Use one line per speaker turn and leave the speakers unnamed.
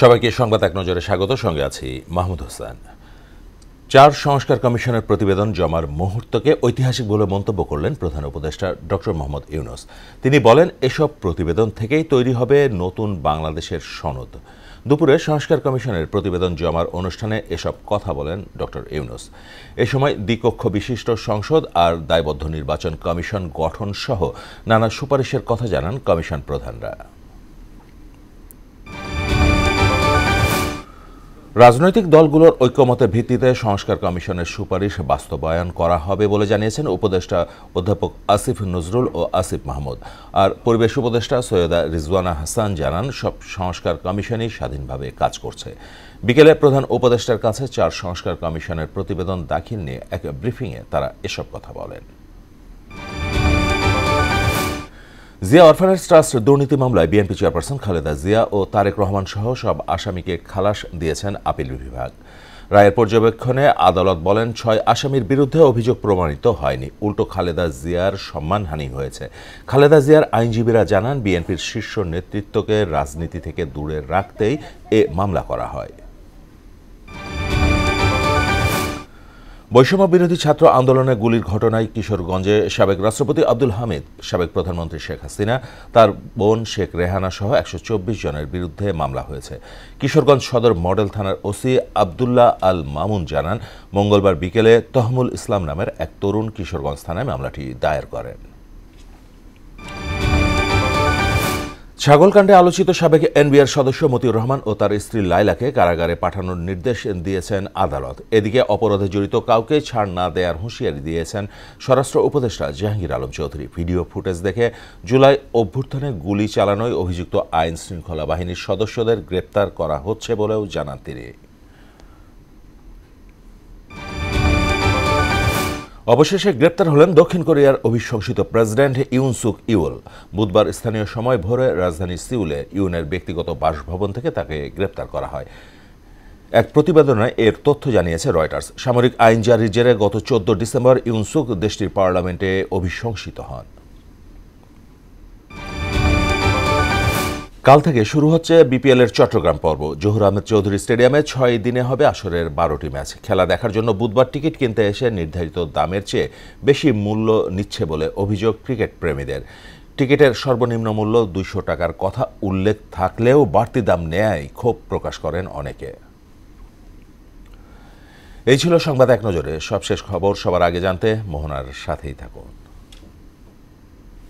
সবাইকে সংবাদ এক নজরে স্বাগত। সঙ্গে আছি মাহমুদ হোসেন। ৪ সংস্কার কমিশনের প্রতিবেদন জমার মুহূর্তকে ঐতিহাসিক বলে মন্তব্য করলেন প্রধান উপদেষ্টা ডক্টর মোহাম্মদ ইউনূস। তিনি বলেন, এসব প্রতিবেদন থেকেই তৈরি হবে নতুন বাংলাদেশের সনদ। দুপুরে সংস্কার কমিশনের প্রতিবেদন জমার অনুষ্ঠানে এসব কথা বলেন ডক্টর ইউনূস। এ সময় দ্বিকক্ষ বিশিষ্ট সংসদ আর দায়বদ্ধ নির্বাচন কমিশন গঠন সহ নানা সুপারিশের কথা জানান কমিশন প্রধানরা। রাজনৈতিক দলগুলোর ঐক্যমতের ভিত্তিতে সংস্কার কমিশনের সুপারিশ বাস্তবায়ন করা হবে বলে জানিয়েছেন উপদেষ্টা অধ্যাপক আসিফ নজরুল ও আসিফ মাহমুদ। আর পরিবেশ উপদেষ্টা সৈয়দা রিজওয়ানা হাসান জানান, সব সংস্কার কমিশনই স্বাধীনভাবে কাজ করছে। বিকেলে প্রধান উপদেষ্টার কাছে ৪ সংস্কার কমিশনের প্রতিবেদন দাখিল নিয়ে এক ব্রিফিংয়ে তারা এসব কথা বলেন। জিয়া অরফানেজ ট্রাস্ট দুর্নীতি মামলায় বিএনপি চেয়ারপারসন খালেদা জিয়া ও তারেক রহমান সহ সব আসামিকে খালাস দিয়েছেন আপিল বিভাগ। রায়ের পর্যবেক্ষণে আদালত বলেন, ৬ আসামির বিরুদ্ধে অভিযোগ প্রমাণিত হয়নি, উল্টো খালেদা জিয়ার সম্মানহানি হয়েছে। খালেদা জিয়ার আইনজীবীরা জানান, বিএনপির শীর্ষ নেতৃত্বকে রাজনীতি থেকে দূরে রাখতেই এ মামলা করা হয়। বৈষম্য বিরোধী ছাত্র আন্দোলনে গুলির ঘটনায় কিশোরগঞ্জে সাবেক রাষ্ট্রপতি আব্দুল হামিদ, সাবেক প্রধানমন্ত্রী শেখ হাসিনা, তার বোন শেখ রেহানা সহ ১২৪ জনের বিরুদ্ধে মামলা হয়েছে। কিশোরগঞ্জ সদর মডেল থানার ওসি আবদুল্লাহ আল মামুন জানান, মঙ্গলবার বিকেলে তহমুল ইসলাম নামের এক তরুণ কিশোরগঞ্জ থানায় মামলাটি দায়ের করেন। ছাগলকাণ্ডে আলোচিত সাবেক এনবিআর সদস্য মতিউর রহমান ও তার স্ত্রী লাইলাকে কারাগারে পাঠানোর নির্দেশ দিয়েছেন আদালত। এদিকে অপরাধে জড়িত কাউকে ছাড় না দেওয়ার হুঁশিয়ারি দিয়েছেন স্বরাষ্ট্র উপদেষ্টা জাহাঙ্গীর আলম চৌধুরী। ভিডিও ফুটেজ দেখে জুলাই অভ্যুত্থানে গুলি চালানোয় অভিযুক্ত আইন শৃঙ্খলা বাহিনীর সদস্যদের গ্রেপ্তার করা হচ্ছে বলেও জানান তিনি। অবশেষে গ্রেপ্তার হলেন দক্ষিণ কোরিয়ার অভিশংসিত প্রেসিডেন্ট ইউন সুক ইউল। বুধবার স্থানীয় সময় ভোরে রাজধানী সিউলে ইউনের ব্যক্তিগত বাসভবন থেকে তাকে গ্রেপ্তার করা হয়। এক প্রতিবেদনে এর তথ্য জানিয়েছে রয়টার্স। সামরিক আইন জারির জেরে গত ১৪ ডিসেম্বর ইউন সুক দেশটির পার্লামেন্টে অভিশংসিত হন। কাল থেকে শুরু হচ্ছে বিপিএল-এর চট্টগ্রাম পর্ব। জহুর আহমেদ চৌধুরী স্টেডিয়ামে ৬ দিনে হবে আসরের ১২টি ম্যাচ। খেলা দেখার জন্য বুধবার টিকিট কিনতে এসে নির্ধারিত দামের চেয়ে বেশি মূল্য নিচ্ছে বলে অভিযোগ ক্রিকেট প্রেমীদের। টিকিটের সর্বনিম্ন মূল্য ২০০ টাকার কথা উল্লেখ থাকলেও বাড়তি দাম নেয়ায় ক্ষোভ প্রকাশ করেন অনেকে। এই ছিল সংবাদ এক নজরে। সবশেষ খবর সবার আগে জানতে মোহনার সাথেই থাকুন।